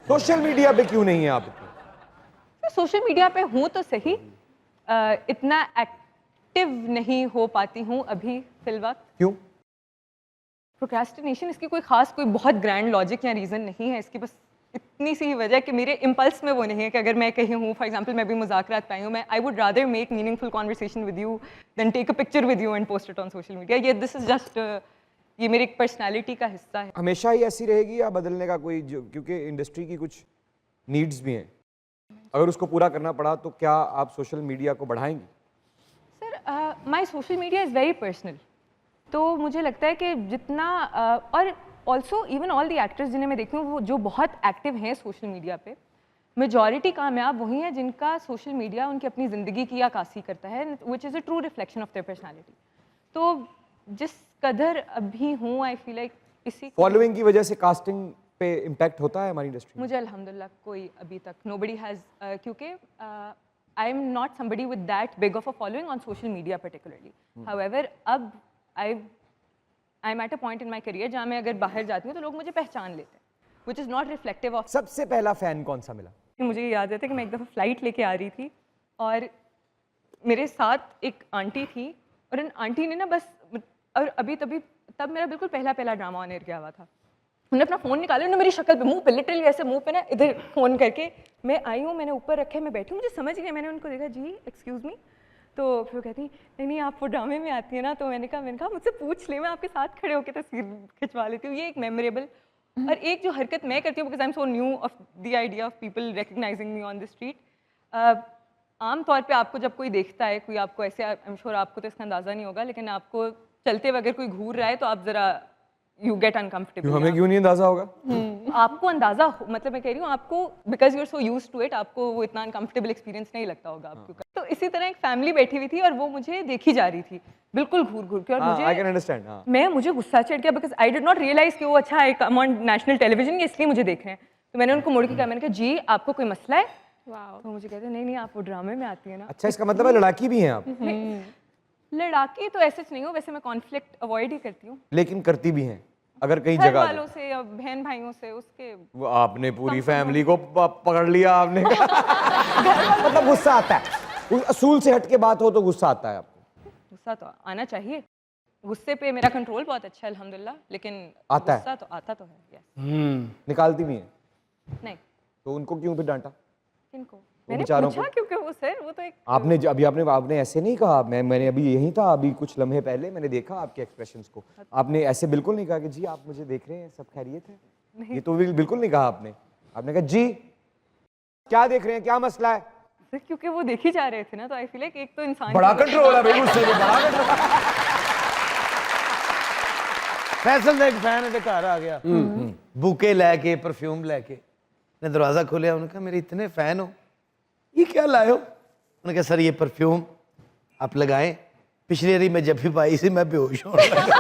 Social media पे क्यों नहीं है आप इतने? सोशल मीडिया पे हूँ तो सही, इतना एक्टिव नहीं हो पाती हूँ अभी फिलवक्त। क्यों? प्रोक्रेस्टिनेशन, इसकी कोई खास कोई बहुत ग्रैंड लॉजिक या रीज़न नहीं है, इसकी बस इतनी सी ही वजह है कि मेरे इम्पल्स में वो नहीं है कि अगर मैं कहीं हूँ, फॉर एग्जांपल मैं भी मुज़ाकरात पे आई हूँ, मैं I would rather make meaningful conversation with you then take a picture with you and post it on social media. ये दिस इज जस्ट ये मेरी एक पर्सनैलिटी का हिस्सा है। हमेशा ही ऐसी रहेगी या बदलने का कोई क्योंकि इंडस्ट्री की कुछ नीड्स भी हैं, अगर उसको पूरा करना पड़ा तो क्या आप सोशल मीडिया को बढ़ाएंगी? Sir, my social media is very personal, तो मुझे लगता है कि जितना और also even all the actors जिन्हें मैं देखती हूँ वो जो बहुत एक्टिव हैं सोशल मीडिया पे, मेजॉरिटी कामयाब वही है जिनका सोशल मीडिया उनकी अपनी ज़िंदगी की अक्कासी करता है, which is a true reflection of their personality. तो जिस कदर अभी हूँ, आई फील लाइक इसी फॉलोइंग की वजह से कास्टिंग पे इम्पैक्ट होता है हमारी इंडस्ट्री में? मुझे अल्हम्दुलिल्लाह कोई अभी तक नोबडी हैज़, क्योंकि I am not somebody with that big of a following on social media particularly. However अब I am at a point in my career जहाँ मैं अगर बाहर जाती हूँ तो लोग मुझे पहचान लेते हैं, which is not reflective of. सबसे पहला फैन कौन सा मिला? मुझे याद है कि मैं एक दफ़ा फ़्लाइट लेके आ रही थी और मेरे साथ एक आंटी थी और उन आंटी ने ना बस, और अभी तब मेरा बिल्कुल पहला ड्रामा ऑन एयर गया हुआ था, उन्होंने अपना फ़ोन निकाला, उन्होंने मेरी शक्ल पे, मुंह पे, लिटरली ऐसे मुंह पे ना इधर फ़ोन करके, मैं आई हूँ, मैंने ऊपर रखे, मैं बैठी हूँ, मुझे समझ गया, मैंने उनको देखा, जी एक्सक्यूज़ मी, तो फिर वो कहती नहीं आप वो ड्रामे में आती है ना, तो मैंने कहा मुझसे पूछ ले, मैं आपके साथ खड़े होकर तस्वीर खिंचवा लेती हूँ। ये एक मेमोरेबल और एक जो हरकत मैं करती हूँ, because I am so new of the idea of people recognising me on the street. आम तौर पे आपको जब कोई देखता है, कोई आपको ऐसे, आई एम श्योर आपको तो इसका अंदाज़ा नहीं होगा, लेकिन आपको चलते हुए अगर कोई घूर रहा है तो आप ज़रा यू गेट अनकम्फर्टेबल। हमें क्यों नहीं अंदाजा होगा? आपको अंदाजा मतलब मैं कह रही हूँ आपको, because you are so used to it, आपको वो इतना अनकम्फर्टेबल एक्सपीरियंस नहीं लगता होगा आपको। तो इसी तरह एक फैमिली बैठी हुई थी और वो मुझे देखी जा रही थी बिल्कुल घूर घूर के, और मुझे आई कैन अंडरस्टैंड, मुझे गुस्सा चढ़ गया, because I did not realise कि वो अच्छा है ऑन नेशनल टेलीविजन, इसलिए मुझे देख रहे हैं। तो मैंने उनको मुड़ के कहा, मैंने कहा जी आपको कोई मसला है? तो मुझे कहते नहीं आप वो ड्रामे में आती है ना। अच्छा, इसका मतलब है लड़ाकी भी हैं आप? लड़ाकी तो ऐसे नहीं हो, वैसे मैं कॉन्फ्लिक्ट अवॉइड ही करती हूँ, लेकिन करती भी हैं अगर कहीं घर जगह वालों से या बहन भाइयों से, उसके वो आपने पूरी फैमिली को पकड़ लिया आपने। मतलब गुस्सा आता है, उस असूल से हट के बात हो तो गुस्सा आता है आपको? गुस्सा तो आना चाहिए, गुस्से पे मेरा कंट्रोल बहुत अच्छा है अल्हम्दुलिल्लाह, लेकिन आता है? गुस्सा तो आता तो है। यस। निकालती भी हैं? नहीं। तो उनको क्यों फिर डांटा? किनको? मैंने बेचारों पूछा को। क्योंकि वो सर वो तो एक आपने आपने ऐसे नहीं कहा, मैंने अभी यही था, अभी कुछ लम्हे पहले मैंने देखा आपके एक्सप्रेशंस को, आपने ऐसे बिल्कुल नहीं कहा कि जी आप मुझे देख रहे हैं, सब खैरियत है? ये तो बिल्कुल नहीं कहा आपने कहा जी क्या देख रहे हैं, क्या मसला है? सर क्योंकि वो देखी जा रहे थे ना, तो आई फील लाइक एक तो इंसान बड़ा कंट्रोल है भाई गुस्से में, बड़ा कंट्रोल। फैसल ਦਾ ਇੱਕ ਫੈਨ ਇਹਦੇ ਘਰ ਆ ਗਿਆ ਬੁਕੇ ਲੈ ਕੇ परफ्यूम लेके, ने दरवाज़ा खोलिया, उन्होंने कहा मेरे इतने फ़ैन हो, ये क्या लाए हो? उन्होंने कहा सर ये परफ्यूम आप लगाएं, पिछली बारी मैं जब भी पाई थी मैं बेहोश होने लगा।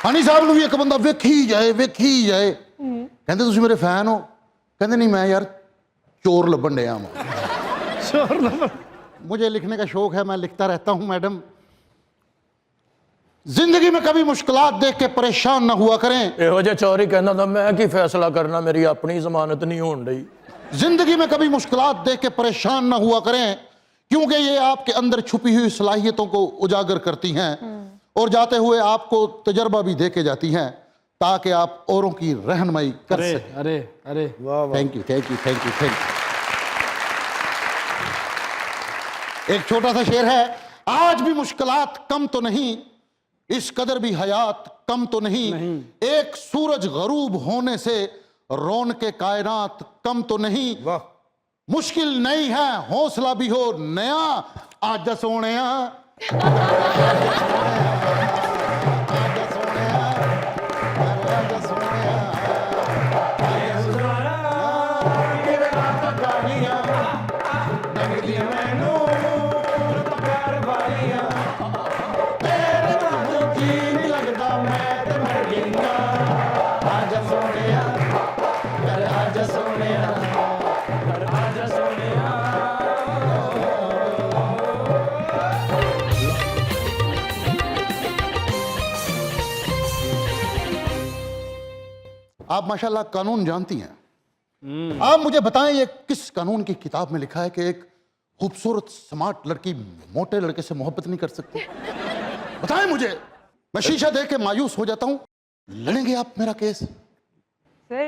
ਹਨੀ ਸਾਹਿਬ ਨੂੰ ਵੀ ਇੱਕ ਬੰਦਾ ਵੇਖੀ ਜਾਏ ਕਹਿੰਦੇ ਤੁਸੀਂ ਮੇਰੇ ਫੈਨ ਹੋ? ਕਹਿੰਦੇ नहीं मैं यार चोर लबन डया हूँ। चोर लबन? मुझे लिखने का शौक है, मैं लिखता रहता हूँ मैडम। जिंदगी में कभी मुश्किलात देख के परेशान ना हुआ करें। ਇਹੋ ਜਿਹਾ ਚੋਰ ਹੀ ਕਹਿੰਦਾ ਹੁੰਦਾ ਮੈਂ ਕੀ ਫੈਸਲਾ ਕਰਨਾ, ਮੇਰੀ ਆਪਣੀ ਜ਼ਮਾਨਤ नहीं होन रही। जिंदगी में कभी मुश्किलात देख के परेशान ना हुआ करें, क्योंकि ये आपके अंदर छुपी हुई सलाहियतों को उजागर करती हैं और जाते हुए आपको तजर्बा भी दे के जाती हैं, ताकि आप औरों की रहनुमाई कर सकें। अरे अरे वाह, thank you thank you thank you thank you. एक छोटा सा शेर है, आज भी मुश्किलात कम तो नहीं, इस कदर भी हयात कम तो नहीं, एक सूरज गरूब होने से रौनके कायनात कम तो नहीं, मुश्किल नहीं है हौसला भी हो नया, आज सोने आप माशाल्लाह कानून जानती हैं। आप मुझे बताएं ये किस कानून की किताब में लिखा है कि एक खूबसूरत स्मार्ट लड़की मोटे लड़के से मोहब्बत नहीं कर सकती? बताएं मुझे। मैं शीशा देख के मायूस हो जाता हूं। लड़ेंगे आप मेरा केस? सर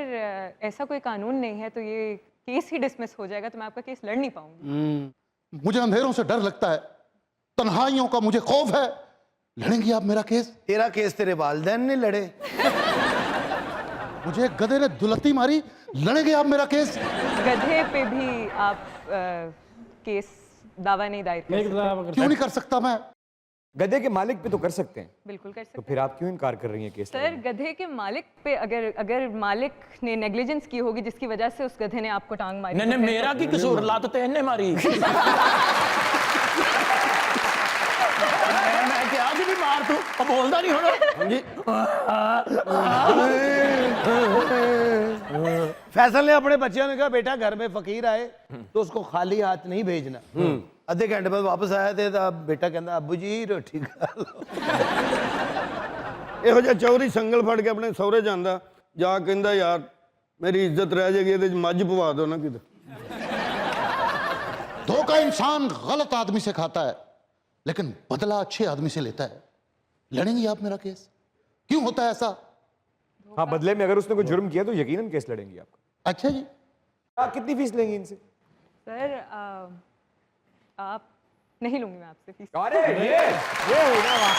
ऐसा कोई कानून नहीं है, तो ये केस ही डिसमिस हो जाएगा, तो मैं आपका केस लड़ नहीं पाऊंगी। मुझे अंधेरों से डर लगता है, तन्हाइयों का मुझे खौफ है। लड़ेंगी आप मेरा केस? तेरा केस तेरे वालिदैन ने लड़े। मुझे एक गधे ने दुलत्ती मारी, लड़ेंगे आप मेरा केस? गधे पे भी आप केस दावा नहीं दायर कर सकते। क्यों नहीं कर सकता मैं? गधे के मालिक पे तो कर सकते हैं, बिल्कुल कर तो सकते फिर आप क्यों इनकार कर रही हैं केस सर। गधे के मालिक पे अगर मालिक ने नेग्लिजेंस की होगी जिसकी वजह से उस गधे ने आपको टांग मारी, नहीं तो नहीं, फिर मेरा की कसूर? लात तो इन्हें मारी। मैं क्या कि भी मार तू, अब बोलता नहीं होना। फैसल ने अपने बच्चों ने कहा बेटा घर में फकीर आए तो उसको खाली हाथ नहीं भेजना। आधे घंटे बाद वापस आया थे तो बेटा कहता अबू जी रोटी खा लो। ਇਹੋ ਜਿਹਾ ਚੌਧਰੀ ਸੰਗਲ ਫੜ ਕੇ ਆਪਣੇ ਸਹੁਰੇ ਜਾਂਦਾ, ਜਾ ਕਹਿੰਦਾ ਯਾਰ ਮੇਰੀ ਇੱਜ਼ਤ ਰਹਿ ਜਾਏਗੀ, ਇਹਦੇ 'ਚ ਮੱਝ ਪਵਾ ਦਿਓ ਨਾ ਕਿਤੇ। धोखा इंसान गलत आदमी से खाता है, लेकिन बदला अच्छे आदमी से लेता है। लड़ेंगी आप मेरा केस? क्यों होता है ऐसा? हाँ, बदले में अगर उसने कोई जुर्म किया तो यकीनन केस लड़ेंगी आपका। अच्छा जी। आप कितनी फीस लेंगी इनसे? सर आप नहीं लूंगी मैं आपसे फीस। अरे ये होगा वाह।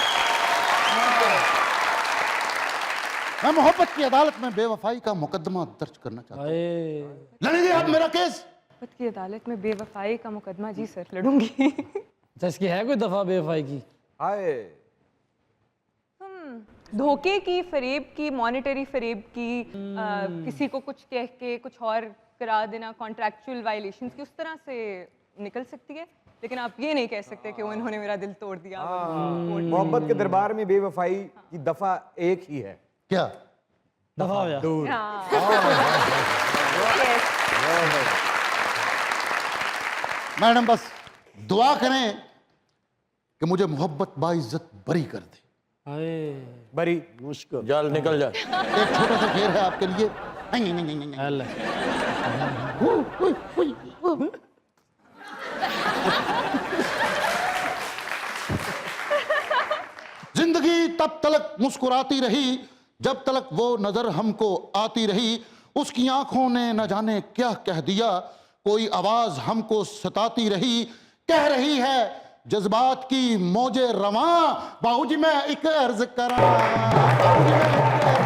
मैं मोहब्बत की अदालत में बेवफाई का मुकदमा दर्ज करना चाहता हूं। लड़ेंगे आप मेरा केस? मोहब्बत की अदालत में बेवफाई का मुकदमा, जी सर लड़ूंगी। अच्छा, इसकी है कोई दफा बेवफाई की? हाय, धोखे की, फरेब की, मॉनेटरी फरेब की, किसी को कुछ कह के कुछ और करा देना, कॉन्ट्रैक्चुअल वायलेशंस की, उस तरह से निकल सकती है। लेकिन आप ये नहीं कह सकते कि उन्होंने मेरा दिल तोड़ दिया। मोहब्बत के दरबार में बेवफाई की दफा एक ही है। क्या? दफा हो जा। दूर। मैडम बस दुआ करें कि मुझे मोहब्बत बाइज्जत बरी कर दे। हाय बरी मुश्किल जल निकल जा। एक छोटा सा शेर है आपके लिए। हल जिंदगी तब तलक मुस्कुराती रही जब तलक वो नजर हमको आती रही। उसकी आंखों ने न जाने क्या कह दिया, कोई आवाज हमको सताती रही। कह रही है जज्बात की मौजे रवां, बाबूजी मैं एक अर्ज करा, बाबूजी मैं एक